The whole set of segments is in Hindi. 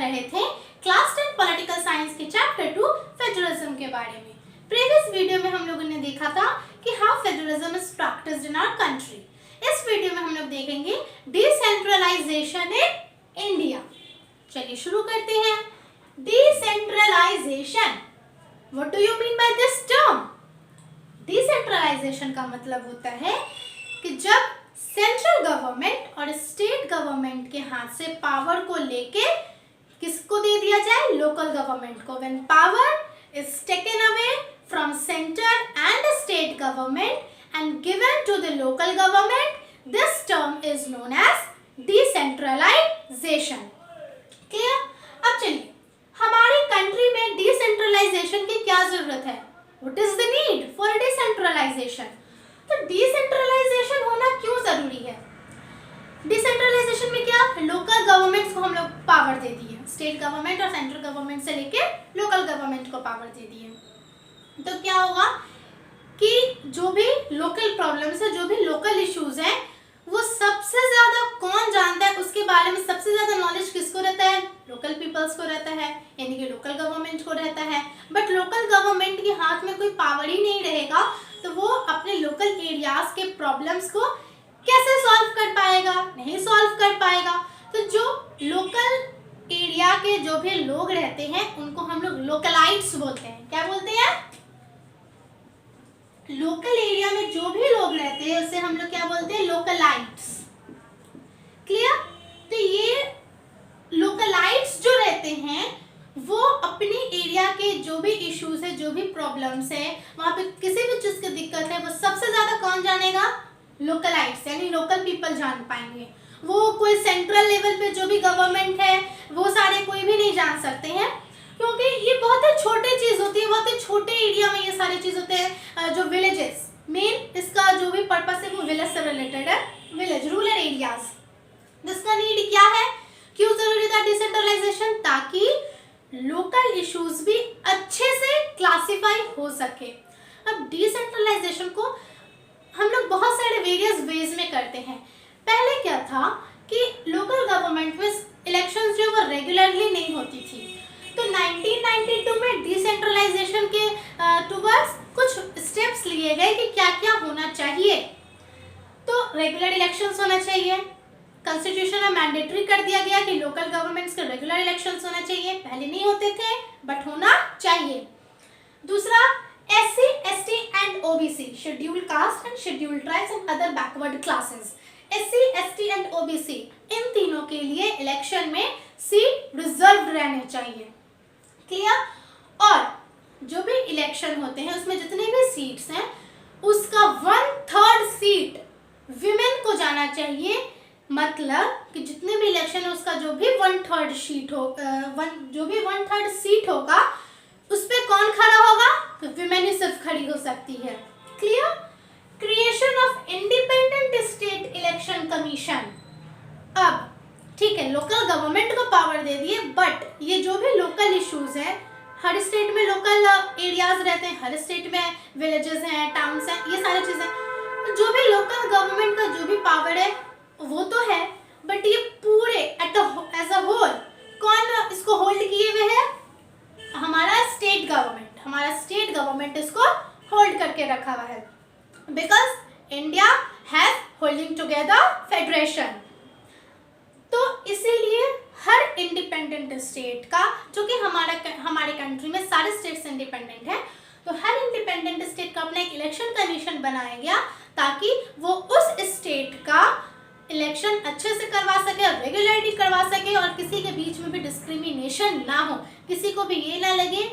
रहे थे क्लास 10 पॉलिटिकल साइंस के चैप्टर 2 फेडरलिज्म के बारे में। प्रीवियस वीडियो में हम लोगों ने देखा था कि how federalism is practised in our country. इस वीडियो में हम लोग देखेंगे डिसेंट्रलाइजेशन इन इंडिया। चलिए शुरू करते हैं। Decentralisation, what do you mean by this term? Decentralisation का मतलब होता है कि जब सेंट्रल गवर्नमेंट और स्टेट गवर्नमेंट के हाथ से पावर को लेके किसको दे दिया जाए? लोकल गवर्नमेंट को। When power is taken away from centre and state government and given to the local government, this term is known as decentralisation. Clear? अब चलिए, हमारी कंट्री में डिसेंट्रलाइजेशन की क्या जरूरत है? What is the need for decentralisation? तो डिसेंट्रलाइजेशन होना क्यों जरूरी है? डिसेंट्रलाइजेशन में क्या, लोकल गवर्नमेंट्स को हम लोग पावर दे दिए, स्टेट गवर्नमेंट और सेंट्रल गवर्नमेंट से लेके लोकल गवर्नमेंट को पावर दे दिए। तो क्या होगा कि जो भी लोकल प्रॉब्लम्स है, जो भी लोकल इश्यूज हैं, वो सबसे ज्यादा कौन जानता है, उसके बारे में सबसे ज्यादा नॉलेज किसको रहता है? लोकल पीपल्स को रहता है, यानी कि लोकल गवर्नमेंट को रहता है। बट लोकल गवर्नमेंट के हाथ में कोई पावर ही नहीं रहेगा, तो वो अपने लोकल एरियाज के प्रॉब्लम्स को कैसे सॉल्व कर पाएगा? नहीं सॉल्व कर पाएगा। तो जो लोकल एरिया के जो भी लोग रहते हैं उनको हम लोग लोकलाइट्स बोलते हैं। क्या बोलते हैं? लोकल एरिया में जो भी लोग रहते हैं उसे हम लोग क्या बोलते हैं? लोकलाइट्स। क्लियर? तो ये लोकलाइट्स जो रहते हैं वो अपनी एरिया के जो भी इश्यूज है, जो भी प्रॉब्लम्स है, वहां पे किसी भी चीज की दिक्कत है, वो सबसे ज्यादा कौन जानेगा? लोकलाइट्स, यानी लोकल पीपल जान पाएंगे। वो कोई सेंट्रल लेवल पे जो भी गवर्नमेंट है वो सारे कोई भी नहीं जान सकते हैं, क्योंकि ये बहुत ही छोटी चीज होती है, बहुत ही छोटे एरिया में ये सारी चीज होते हैं। जो विलेजेस, मेन इसका जो भी पर्पस है वो विलेज से रिलेटेड है, विलेज रूरल एरियाज। इसका नीड क्या है, क्यों जरूरी था डिसेंट्रलाइजेशन? ताकि लोकल इश्यूज भी अच्छे से क्लासिफाई हो सके। अब डिसेंट्रलाइजेशन को हम लोग बहुत सारे वेरियस वेज में करते हैं। पहले क्या था कि लोकल गवर्नमेंट में इलेक्शंस जो वो रेगुलरली नहीं होती थी, तो 1992 में डिसेंट्रलाइजेशन के टुवर्ड्स कुछ स्टेप्स लिए गए कि क्या क्या होना चाहिए। तो रेगुलर इलेक्शंस होना चाहिए, कॉन्स्टिट्यूशन में मैंडेटरी कर दिया गया कि लोकल गवर्नमेंट्स के रेगुलर इलेक्शंस होना चाहिए। पहले नहीं होते थे बट होना चाहिए। दूसरा, SC, ST and OBC, scheduled caste and scheduled tribes and other backward classes, SC, ST and OBC, इन तीनों के लिए इलेक्शन में सीट रिजर्व रहने चाहिए। क्लियर? और जो भी इलेक्शन होते हैं उसमें जितने भी सीट्स हैं उसका 1/3 सीट विमेन को जाना चाहिए। मतलब कि जितने भी इलेक्शन है उसका जो भी 1/3 सीट हो, जो भी 1/3 सीट होगा उस पे कौन खड़ा होगा? तो विमेन ही सिर्फ खड़ी हो सकती है। Clear? Creation of independent state election commission. अब ठीक है, लोकल गवर्नमेंट को पावर दे दिए, बट ये जो भी लोकल इश्यूज है, हर स्टेट में लोकल एरियाज रहते हैं, हर स्टेट में विलेजेस हैं, टाउन्स हैं, ये सारी चीजें, जो भी लोकल गवर्नमेंट का जो भी पावर है वो तो है, बट ये पूरे एज अ होल कौन इसको होल्ड किए हुए है? हमारा स्टेट गवर्नमेंट। हमारा स्टेट गवर्नमेंट इसको होल्ड करके रखा हुआ है, because India has holding together federation. तो इसीलिए हर इंडिपेंडेंट स्टेट का, जो कि हमारे कंट्री में सारे स्टेट्स इंडिपेंडेंट है, तो हर इंडिपेंडेंट स्टेट का अपना एक इलेक्शन कमीशन बनाया गया ताकि वो उस स्टेट का इलेक्शन अच्छे से करवा सके और रेगुलरली करवा सके और किसी के बीच में भी डिस्क्रिमिनेशन ना हो, किसी को भी ये ना लगे।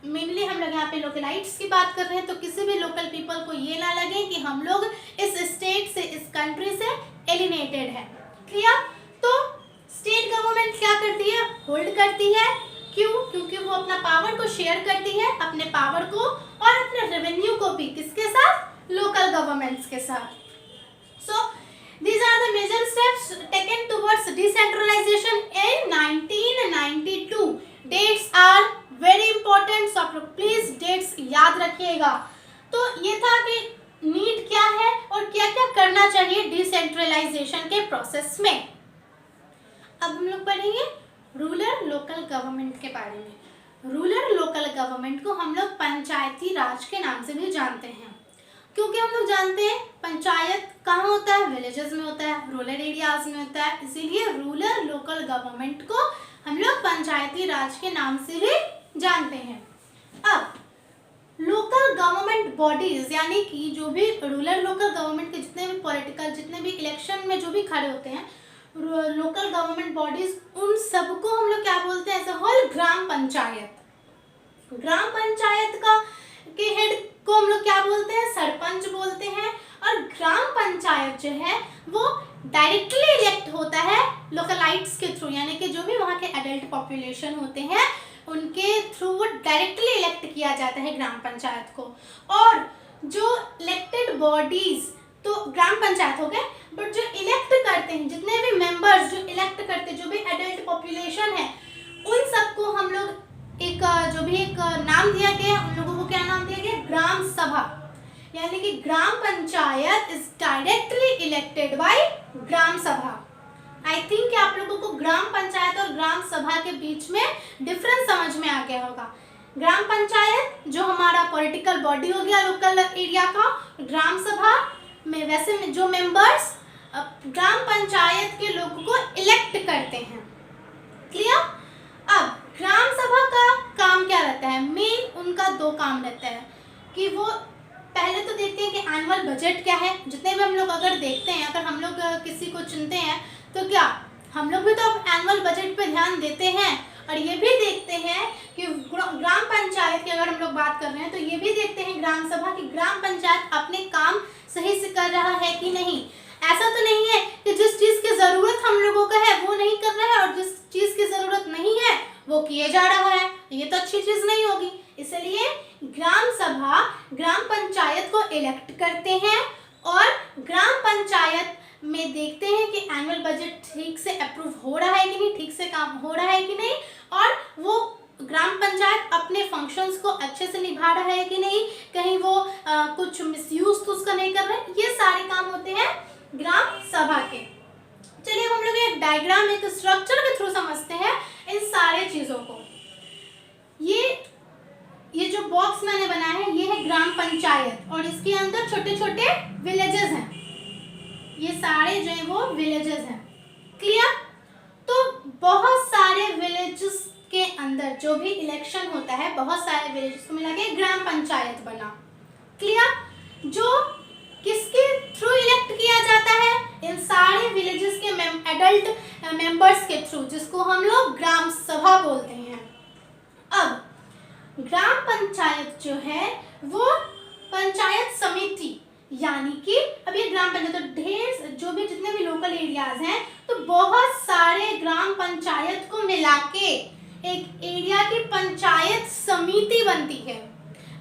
मेनली हम लोग यहाँ पे लोकलाइट्स की बात कर रहे हैं, तो किसी भी लोकल पीपल को ये ना लगे कि हम लोग इस स्टेट से, इस कंट्री से एलिनेटेड है। क्लियर? तो स्टेट गवर्नमेंट क्या करती है? होल्ड करती है। क्यों? क्योंकि वो अपना पावर को शेयर करती है, अपने पावर को और अपने रेवेन्यू को भी किसके साथ? लोकल गवर्नमेंट्स के साथ। सो these are the major steps taken towards decentralization in 1992. dates are very important, so आप लोग प्लीज डेट्स याद रखिएगा। तो ये था कि नीड क्या है और क्या क्या करना चाहिए डिसेंट्रलाइजेशन के प्रोसेस में। अब हम लोग पढ़ेंगे रूरल लोकल गवर्नमेंट के बारे में। रूरल लोकल गवर्नमेंट को हम लोग पंचायती राज के नाम से भी जानते हैं, क्योंकि हम लोग जानते हैं पंचायत कहाँ होता है, विलेजेस में होता है, रूरल एरियाज में होता है, इसीलिए रूरल लोकल गवर्नमेंट को हम लोग पंचायती राज के नाम से भी जानते हैं। अब लोकल गवर्नमेंट बॉडीज यानी कि जो भी रूरल लोकल गवर्नमेंट के जितने भी पॉलिटिकल, जितने भी इलेक्शन में जो भी खड़े होते हैं लोकल गवर्नमेंट बॉडीज, उन सबको हम लोग क्या बोलते हैं एज अ होल ग्राम पंचायत। ग्राम पंचायत का के हेड को हम लोग क्या बोलते हैं, सरपंच बोलते हैं। और ग्राम पंचायत जो है वो डायरेक्टली इलेक्ट होता है लोकलाइट्स के थ्रू, यानी कि जो भी वहाँ के एडल्ट पॉपुलेशन होते हैं उनके थ्रू वो डायरेक्टली इलेक्ट किया जाता है ग्राम पंचायत को। और जो इलेक्टेड बॉडीज तो ग्राम पंचायत हो गए, बट जो इलेक्ट करते हैं, जितने भी मेंबर्स जो इलेक्ट करते हैं, जो भी एडल्ट पॉपुलेशन है, उन सबको हम लोग एक जो भी एक नाम दिया गया, उन लोगों को क्या नाम दिया गया, ग्राम सभा। यानी कि gram panchayat is directly elected by gram sabha. I think कि आप लोगों को ग्राम पंचायत और ग्राम सभा के बीच में डिफरेंस समझ में आ गया होगा। ग्राम पंचायत जो हमारा पॉलिटिकल बॉडी हो गया लोकल एरिया का, ग्राम सभा में वैसे में जो मेंबर्स ग्राम पंचायत के लोगों को इलेक्ट करते हैं। क्लियर? अब ग्राम सभा का काम क्या रहता है, मेन उनका दो काम रहता है कि वो पहले तो देखते हैं कि एनुअल बजट क्या है। जितने भी हम लोग अगर देखते हैं, अगर हम लोग किसी को चुनते हैं तो क्या हम लोग भी तो एनुअल बजट पे ध्यान देते हैं, और ये भी देखते हैं कि ग्राम पंचायत की अगर हम लोग बात कर रहे हैं तो ये भी देखते हैं ग्राम सभा की ग्राम पंचायत अपने काम सही से कर रहा है कि नहीं। ऐसा तो नहीं है कि जिस चीज़ की ज़रूरत हम लोगों का है वो नहीं कर रहा है और जिस चीज़ की ज़रूरत नहीं है वो किए जा रहा है, ये तो अच्छी चीज़ नहीं होगी। इसलिए ग्राम सभा ग्राम पंचायत को इलेक्ट करते हैं और ग्राम पंचायत में देखते हैं कि एनुअल बजट ठीक से अप्रूव हो रहा है कि नहीं, ठीक से काम हो रहा है कि नहीं, और वो ग्राम पंचायत अपने फंक्शंस को अच्छे से निभा रहा है कि नहीं, कहीं वो कुछ मिसयूज तो उसका नहीं कर रहा है। ये सारे काम होते हैं ग्राम सभा के। चलिए अब हम लोग एक डायग्राम, एक स्ट्रक्चर के थ्रू समझते हैं इन सारे चीज़ों को। ये जो बॉक्स मैंने बनाया है ये है ग्राम पंचायत और इसके अंदर छोटे छोटे विलेजेस हैं। ये सारे जो है वो विलेजेस हैं। क्लियर? तो बहुत सारे विलेजेस के अंदर जो भी इलेक्शन होता है, बहुत सारे विलेजेस को मिला के ग्राम पंचायत बना। क्लियर? जो किसके थ्रू इलेक्ट किया जाता है, इन सारे विलेजेस के एडल्ट मेंबर्स के थ्रू, जिसको हम लोग ग्राम सभा बोलते हैं। अब ग्राम पंचायत जो है वो पंचायत समिति, यानी कि अब ये ग्राम पंचायत तो ढेर जो भी जितने भी लोकल एरियाज हैं तो बहुत सारे ग्राम पंचायत को मिला के एक एरिया की पंचायत समिति बनती है।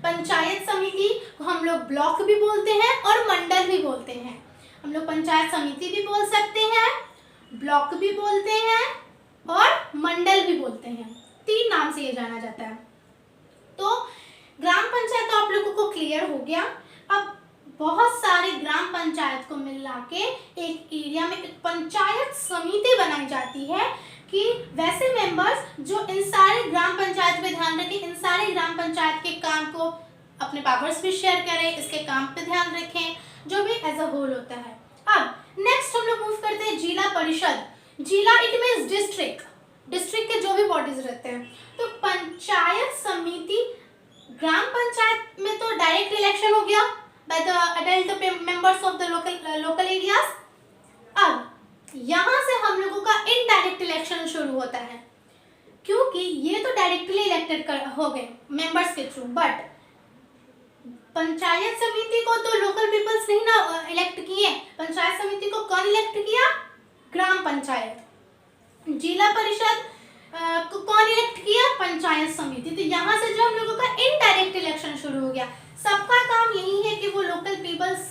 पंचायत समिति को हम लोग ब्लॉक भी बोलते हैं और मंडल भी बोलते हैं। हम लोग पंचायत समिति भी बोल सकते हैं, ब्लॉक भी बोलते हैं और मंडल भी बोलते हैं। 3 नाम से ये जाना जाता है। तो ग्राम पंचायत तो आप लोगों को क्लियर हो गया। अब बहुत सारे ग्राम पंचायत को मिला के एक एरिया में एक पंचायत समिति बनाई जाती है कि वैसे मेंबर्स जो इन सारे ग्राम पंचायत पे ध्यान रखें, इन सारे ग्राम पंचायत के काम को अपने पावर्स भी शेयर करें, इसके काम पे ध्यान रखें, जो भी एज अ होल होता है। अब नेक्स्ट हम लोग मूव करते हैं जिला परिषद। जिला इट मींस डिस्ट्रिक्ट, डिस्ट्रिक्ट के जो भी बॉडीज रहते हैं। तो पंचायत समिति, ग्राम पंचायत में तो डायरेक्ट इलेक्शन हो गया by the adult members of the local areas. अब यहाँ से हम लोगों का इनडायरेक्ट इलेक्शन शुरू होता है, क्योंकि ये तो डायरेक्टली इलेक्टेड हो गए मेंबर्स के थ्रू, बट पंचायत समिति को तो लोकल पीपल्स नहीं ना इलेक्ट किए। पंचायत समिति को कौन इलेक्ट किया? ग्राम पंचायत। जिला परिषद को कौन इलेक्ट किया? पंचायत समिति। तो यहाँ से जो हम लोगों का इनडायरेक्ट इलेक्शन शुरू हो गया। सबका काम यही है कि वो लोकल पीपल्स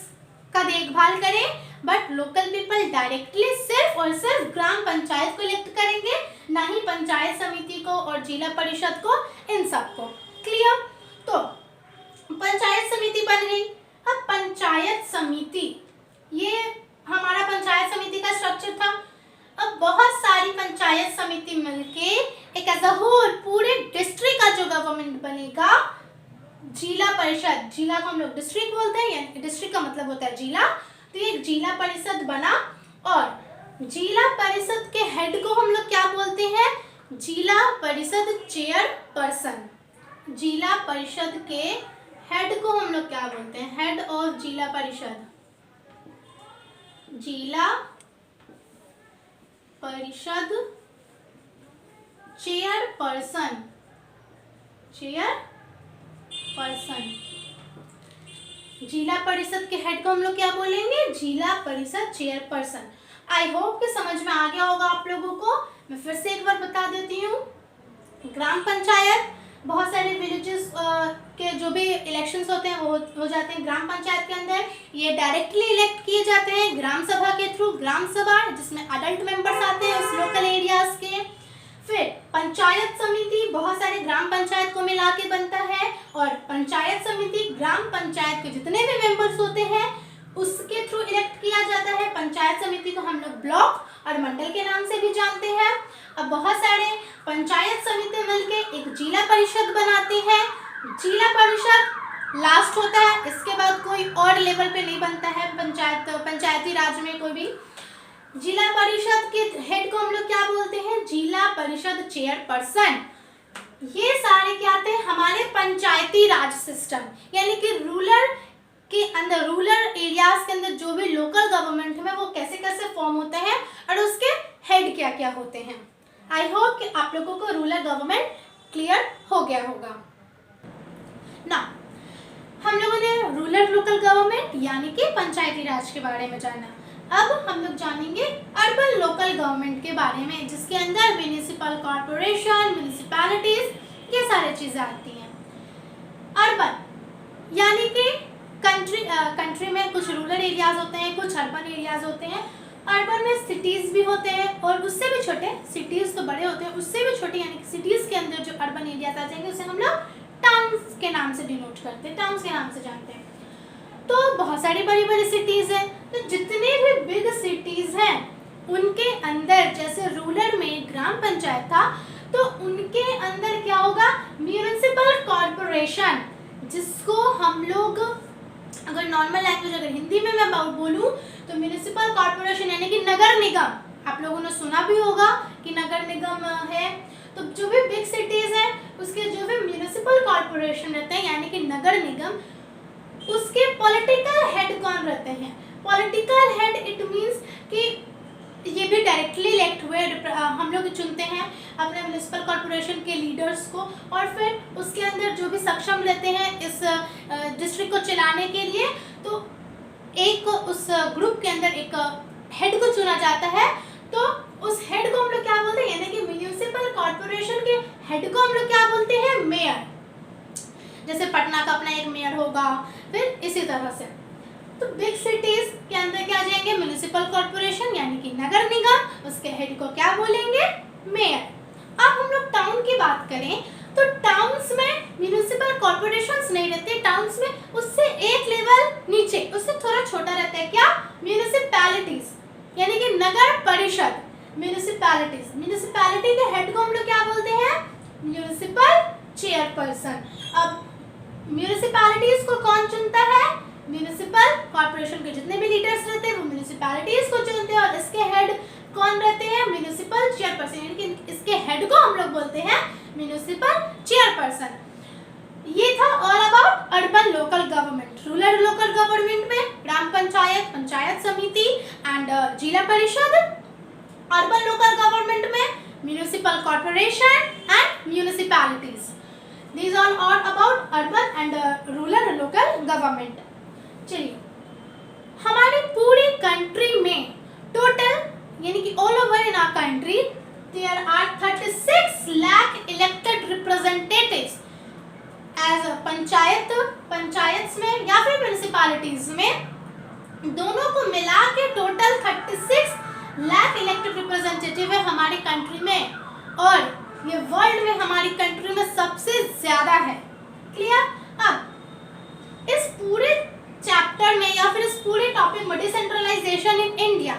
का देखभाल करें, बट लोकल पीपल डायरेक्टली सिर्फ और सिर्फ ग्राम पंचायत को इलेक्ट करेंगे, ना ही पंचायत समिति को और जिला परिषद को, इन सबको। क्लियर? तो पंचायत समिति बन गई। अब पंचायत समिति, ये हमारा पंचायत समिति का स्ट्रक्चर था। अब बहुत सारी पंचायत समिति मिलके एज अ होल, पूरे डिस्ट्रिक्ट का जो गवर्नमेंट बनेगा, जिला परिषद, जिला को हम लोग डिस्ट्रिक्ट बोलते हैं, यानी डिस्ट्रिक्ट का मतलब होता है जिला, तो ये जिला परिषद बना और जिला परिषद के हेड को हम लोग क्या बोलते हैं, जिला परिषद चेयरपर्सन। जिला परिषद के हेड को हम लोग क्या बोलते हैं, हेड ऑफ जिला परिषद, जिला परिषद चेयरपर्सन, चेयरपर्सन। जिला परिषद के हेड को हम लोग क्या बोलेंगे, जिला परिषद चेयरपर्सन। आई होप कि समझ में आ गया होगा आप लोगों को। मैं फिर से एक बार बता देती हूँ, ग्राम पंचायत, बहुत सारे विलेजेस के जो भी इलेक्शंस होते हैं वो हो जाते हैं ग्राम पंचायत के अंदर। ये डायरेक्टली इलेक्ट किए जाते हैं ग्राम सभा के थ्रू, ग्राम सभा जिसमें अडल्ट मेंबर्स आते हैं उस लोकल एरियाज के। फिर पंचायत समिति बहुत सारे ग्राम पंचायत को मिला के बनता है, और पंचायत समिति ग्राम पंचायत के जितने भी मेंबर्स होते हैं उसके थ्रू इलेक्ट किया जाता है। पंचायत समिति को हम लोग ब्लॉक और मंडल के नाम से भी जानते हैं। अब बहुत सारे पंचायत समिति मिलके एक जिला परिषद बनाते हैं। जिला परिषद लास्ट होता है, इसके बाद कोई और लेवल पे नहीं बनता है पंचायती राज में कोई भी। जिला परिषद के हेड को हम लोग क्या बोलते हैं, जिला परिषद चेयरपर्सन। ये सारे क्या थे, हमारे पंचायती राज सिस्टम, यानी कि रूरल के अंदर, रूरल एरियाज के अंदर जो भी लोकल गवर्नमेंट है वो कैसे कैसे फॉर्म होते हैं और उसके हेड क्या क्या होते हैं। आई होप कि आप लोगों को रूरल गवर्नमेंट क्लियर हो गया होगा ना। हम लोगों ने रूरल लोकल गवर्नमेंट यानी कि पंचायती राज के बारे में जाना। अब हम लोग जानेंगे अर्बन लोकल गवर्नमेंट के बारे में, जिसके अंदर म्युनिसिपल कॉर्पोरेशन, म्युनिसिपैलिटीज, ये सारी चीजें आती हैं। अर्बन यानी कि कंट्री में कुछ रूरल एरियाज होते हैं, कुछ अर्बन एरियाज होते हैं। अर्बन में सिटीज भी होते हैं और उससे भी छोटे, सिटीज तो बड़े होते हैं, उससे भी छोटे यानी कि सिटीज के अंदर जो अर्बन एरियाज आ जाएंगे उसे हम लोग टाउन्स के नाम से डिनोट करते हैं, टाउन्स के नाम से जानते हैं। तो बहुत सारी बड़ी बड़ी सिटीज हैं, तो जितने भी बिग सिटीज हैं उनके अंदर, जैसे रूरल में ग्राम पंचायत था तो उनके अंदर क्या होगा, म्युनिसिपल कॉर्पोरेशन, जिसको हम लोग अगर नॉर्मल लैंग्वेज अगर हिंदी में मैं बोलूं तो म्युनिसिपल कॉर्पोरेशन यानी कि नगर निगम, आप लोगों ने सुना भी होगा कि नगर निगम है। तो जो भी बिग सिटीज हैं उसके जो भी म्युनिसिपल कॉर्पोरेशन रहते हैं यानी कि नगर निगम, उसके पॉलिटिकल हेड कौन रहते हैं। पॉलिटिकल हेड इट मींस कि ये भी डायरेक्टली इलेक्ट हुए, हम लोग चुनते हैं अपने म्युनिसिपल कॉर्पोरेशन के लीडर्स को, और फिर उसके अंदर जो भी सक्षम रहते हैं इस डिस्ट्रिक्ट को चलाने के लिए, तो एक उस ग्रुप के अंदर एक हेड को चुना जाता है। तो उस हेड को हम लोग क्या बोलते हैं, यानी कि म्युनिसिपल कॉर्पोरेशन के हेड को हम लोग क्या बोलते हैं, मेयर। जैसे पटना का अपना एक मेयर होगा, फिर इसी तरह से। तो बिग सिटीज के अंदर क्या आ जाएंगे, म्युनिसिपल कॉर्पोरेशन यानी कि नगर निगम, उसके हेड को क्या बोलेंगे, मेयर। अब हम लोग टाउन की बात करें तो टाउन्स में म्युनिसिपल कॉर्पोरेशंस नहीं रहते, टाउन्स में उससे एक लेवल नीचे, उससे थोड़ा छोटा रहता है क्या, म्युनिसिपैलिटीज यानी कि नगर परिषद। म्युनिसिपैलिटीज, म्युनिसिपैलिटी के हेड को हम लोग क्या बोलते हैं, म्युनिसिपल चेयरपर्सन। अब म्युनिसिपैलिटीज को कौन चुनता है, म्युनिसिपल कॉर्पोरेशन के जितने भी लीडर्स रहते हैं वो म्युनिसिपैलिटीज को चुनते हैं, और इसके हेड कौन रहते हैं, म्युनिसिपल चेयरपर्सन, यानी कि इसके हेड को हम लोग बोलते हैं म्युनिसिपल चेयरपर्सन। ये था all about urban local government. Rural local government में ग्राम पंचायत, पंचायत समिति एंड जिला परिषद। अर्बन लोकल गवर्नमेंट में municipal corporation and municipalities. These are all about urban and rural local government. चलिए, हमारी पूरी कंट्री में टोटल यानी कि all over in our country there are 36 lakh elected representatives as panchayat में या फिर म्युनिसिपैलिटीज में, दोनों को मिला के टोटल 36 लाख इलेक्टेड रिप्रेजेंटेटिव है हमारी कंट्री में, और ये वर्ल्ड में हमारी कंट्री में सबसे ज्यादा है। क्लियर। अब इस पूरे चैप्टर में या फिर इस पूरे टॉपिक में डिसेंट्रलाइजेशन इन इंडिया,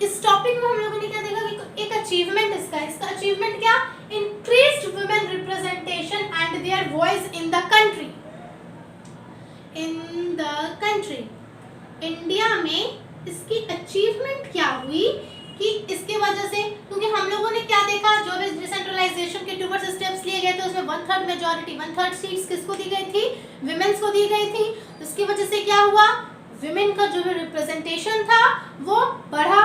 इस टॉपिक में हम लोगों ने क्या देखा कि एक अचीवमेंट इसका अचीवमेंट क्या, इन increased women representation and their voice in the country. India में इसकी अचीवमेंट क्या हुई कि इसके वजह से, क्योंकि हम लोगों ने क्या देखा, जो भी डिसेंट्रलाइजेशन के टूवर्ड्स स्टेप्स लिए गए थे उसमें 1/3 मेजॉरिटी, 1/3 सीट्स किसको दी गई थी, विमेन्स को दी गई थी। इसकी वजह से क्या हुआ, विमेन का जो भी रिप्रेजेंटेशन था वो बढ़ा।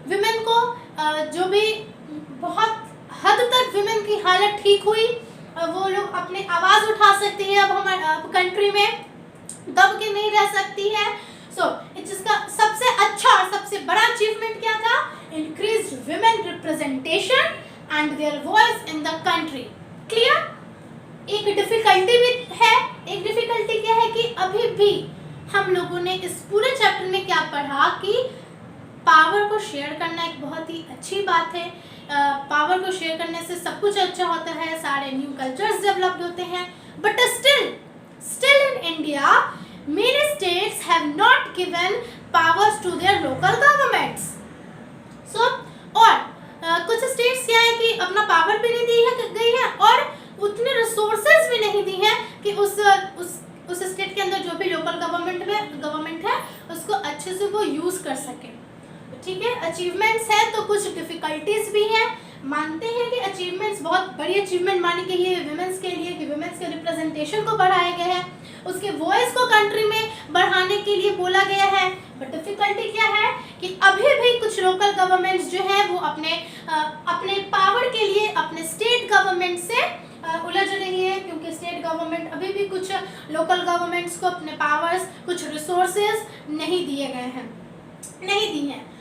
विमेन को जो भी बहुत हद तक विमेन की हालत ठीक हुई, वो लोग अपने आवाज उठा सकती है अब हमारे कंट्री में, दब के नहीं रह सकती है। सो इसका सबसे अच्छा और सबसे बड़ा अचीवमेंट क्या था, increased women representation and their voice in the country. Clear. एक डिफिकल्टी भी है, एक डिफिकल्टी क्या है कि अभी भी हम लोगों ने इस पूरे चैप्टर में क्या पढ़ा कि पावर को शेयर करना एक बहुत ही अच्छी बात है। पावर को शेयर करने से सब कुछ अच्छा होता है, सारे न्यू कल्चर्स डेवलप्ड होते हैं। But still in India, many states have not given powers to their local governments. So, और कुछ स्टेट्स क्या है कि अपना पावर भी नहीं दी गई है और उतने रिसोर्सेज भी नहीं दी है कि उस स्टेट के अंदर जो भी लोकल गवर्नमेंट है उसको अच्छे से वो यूज कर सके। ठीक है, अचीवमेंट्स है तो कुछ डिफिकल्टीज भी हैं। मानते हैं कि अचीवमेंट्स बहुत बड़ी अचीवमेंट मानी गई है विमेंस के लिए कि विमेंस के रिप्रेजेंटेशन को बढ़ाया गया है, उसके वॉइस को कंट्री में बढ़ाने के लिए बोला गया है। बट डिफिकल्टी क्या है कि अभी भी कुछ लोकल गवर्नमेंट्स जो है वो अपने पावर के लिए अपने स्टेट गवर्नमेंट से उलझ रही है, क्योंकि स्टेट गवर्नमेंट अभी भी कुछ लोकल गवर्नमेंट्स को अपने पावर्स, कुछ रिसोर्सेज नहीं दिए गए हैं, नहीं दी हैं।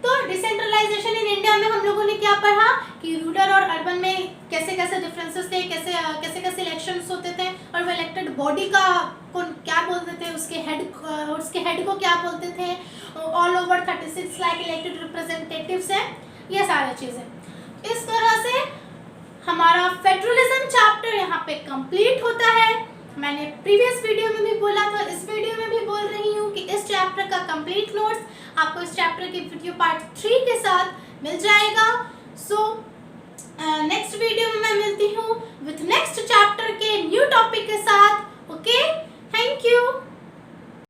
तो डिसेंट्रलाइजेशन इन इंडिया में हम लोगों ने क्या पढ़ा कि रूरल और अर्बन में कैसे कैसे डिफरेंसेस थे, कैसे कैसे इलेक्शंस होते थे और वो इलेक्टेड बॉडी का कौन क्या बोलते थे, उसके हेड को क्या बोलते थे, all over 36 lakh elected representatives हैं, ये सारी चीज़ें। इस तरह से हमारा फेडरलिज्म चैप्टर यहाँ पे कंप्लीट होता है। मैंने प्रीवियस वीडियो में भी बोला था, इस वीडियो में भी बोल रही हूँ कि इस चैप्टर का कंप्लीट नोट्स आपको इस चैप्टर के वीडियो पार्ट 3 के साथ मिल जाएगा। सो नेक्स्ट वीडियो में मैं मिलती हूँ विथ नेक्स्ट चैप्टर के न्यू टॉपिक के साथ। Okay, thank you.